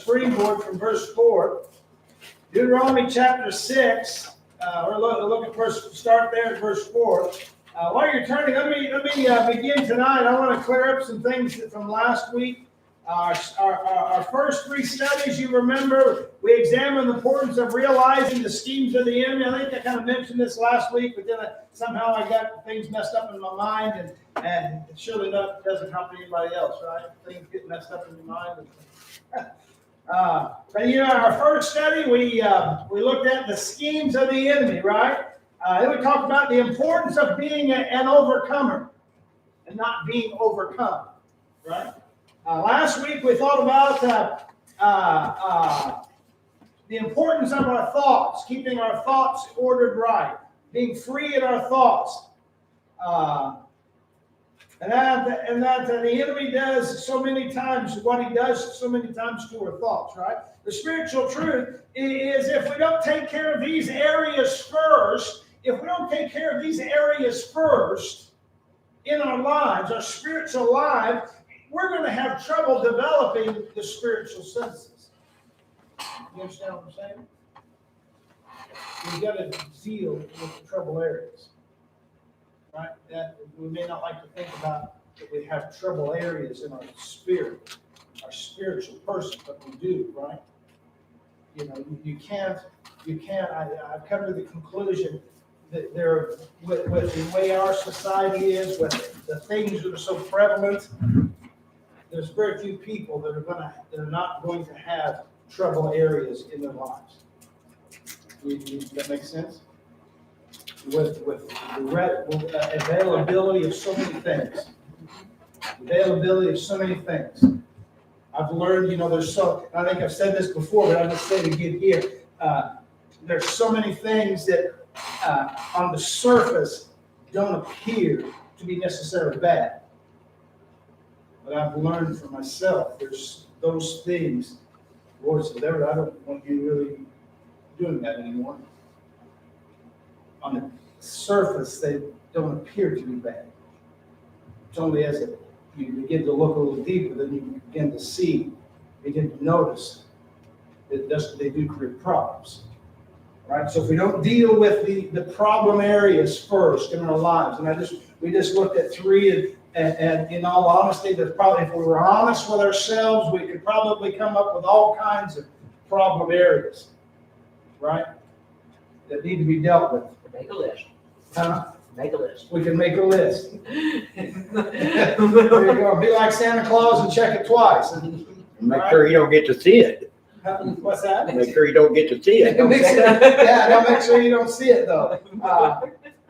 springboard from verse 4. Deuteronomy chapter 6. Look at start there at verse 4. While you're turning, let me begin tonight. I want to clear up some things from last week. Our first three studies, you remember, we examined the importance of realizing the schemes of the enemy. I think I kind of mentioned this last week, but then somehow I got things messed up in my mind, and it surely doesn't help anybody else, right? Things get messed up in your mind. But our first study, we looked at the schemes of the enemy, right? Then we talked about the importance of being an overcomer and not being overcome, right? Last week we thought about the importance of our thoughts, keeping our thoughts ordered right, being free in our thoughts, and that the enemy does so many times what he does so many times to our thoughts, right? The spiritual truth is if we don't take care of these areas first, in our lives, our spiritual life, we're going to have trouble developing the spiritual senses. You understand what I'm saying? We've got to deal with the trouble areas. Right? That we may not like to think about that we have trouble areas in our spirit, our spiritual person, but we do, right? You can't. I've come to the conclusion that with the way our society is, with the things that are so prevalent, there's very few people that are not going to have trouble areas in their lives. That makes sense? With the availability of so many things. I've learned, I think I've said this before, but I'll just say it again here. There's so many things that on the surface don't appear to be necessarily bad. But I've learned for myself, there's those things, the Lord said, I don't want you really doing that anymore. On the surface, they don't appear to be bad. It's only as you begin to look a little deeper, then you begin to notice that they do create problems. Right? So if we don't deal with the problem areas first in our lives, and we just looked at three, and in all honesty, there's probably, if we were honest with ourselves, we could probably come up with all kinds of problem areas, right? That need to be dealt with. Make a list. Make a list. We can make a list. There you go. Be like Santa Claus and check it twice. Make sure you don't get to see it. What's that? Make sure you don't get to see it. Don't make sure you don't see it, though.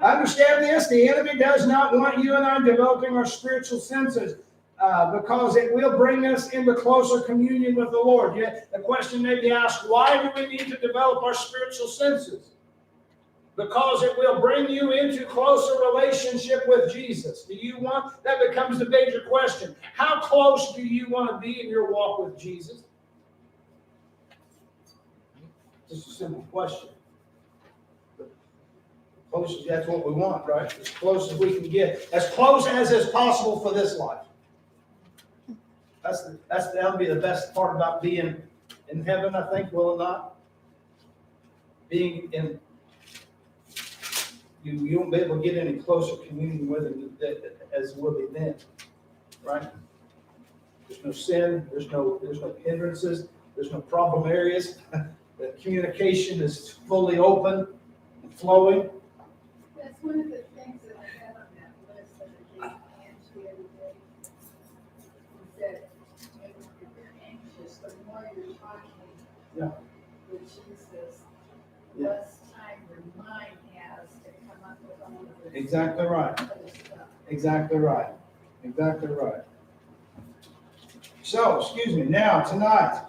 Understand this, the enemy does not want you and I developing our spiritual senses because it will bring us into closer communion with the Lord. The question may be asked, why do we need to develop our spiritual senses? Because it will bring you into closer relationship with Jesus. That becomes the major question. How close do you want to be in your walk with Jesus? Just a simple question. Close, that's what we want, right? As close as we can get. As close as is possible for this life. That'll be the best part about being in heaven, I think, will it not? Being in, you won't be able to get any closer communion with him as will be then, right? There's no sin, there's no hindrances, there's no problem areas. The communication is fully open and flowing. That's one of the things that I have on that list that I gave Angie the other day. Is that when you're anxious, the more you're talking with Jesus, the less time your mind has to come up with all of this. Exactly right. Exactly right. Exactly right. So, now tonight,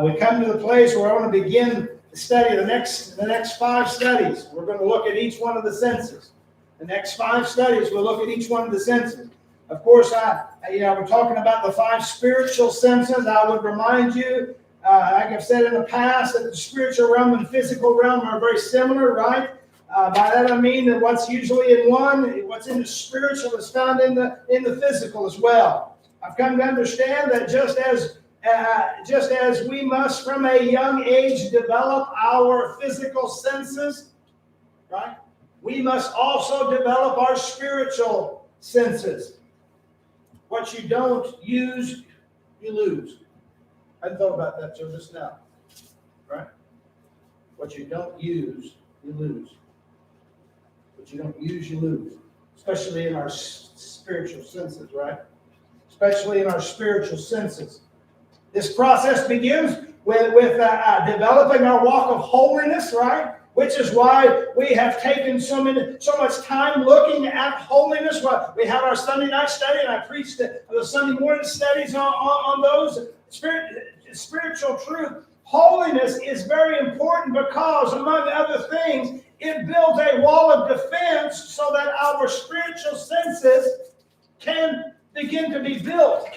we come to the place where I want to begin to study the next 5 studies. We're going to look at each one of the senses. The next 5 studies, we'll look at each one of the senses. Of course, we're talking about the 5 spiritual senses. I would remind you, like I've said in the past, that the spiritual realm and physical realm are very similar, right? By that I mean that what's usually in one, what's in the spiritual is found in the physical as well. I've come to understand that just as just as we must from a young age develop our physical senses, right? We must also develop our spiritual senses. What you don't use, you lose. I thought about that till just now, right? What you don't use, you lose. What you don't use, you lose. Especially in our spiritual senses, right? Especially in our spiritual senses. This process begins with developing our walk of holiness, right? Which is why we have taken so much time looking at holiness. Well, we have our Sunday night study, and I preached the Sunday morning studies on those spiritual truth. Holiness is very important because, among other things, it builds a wall of defense so that our spiritual senses can begin to be built,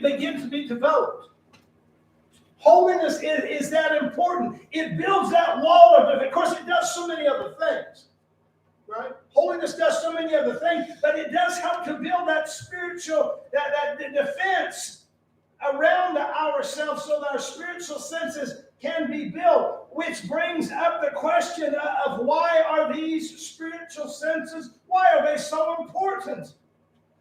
begin to be developed. Holiness is that important. It builds that wall of defense. Of course, it does so many other things, right? Holiness does so many other things, but it does help to build that spiritual, that defense around ourselves so that our spiritual senses can be built, which brings up the question of why are these spiritual senses, why are they so important?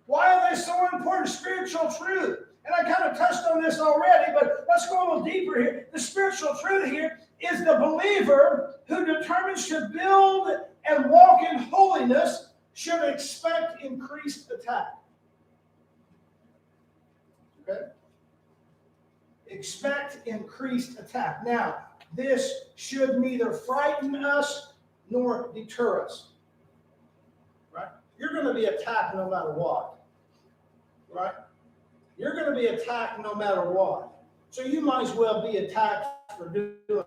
Why are they so important? Spiritual truth. And I kind of touched on this already, but let's go a little deeper here. The spiritual truth here is the believer who determines to build and walk in holiness should expect increased attack. Okay? Expect increased attack. Now, this should neither frighten us nor deter us. Right? You're going to be attacked no matter what. Right? You're going to be attacked no matter what. So you might as well be attacked for doing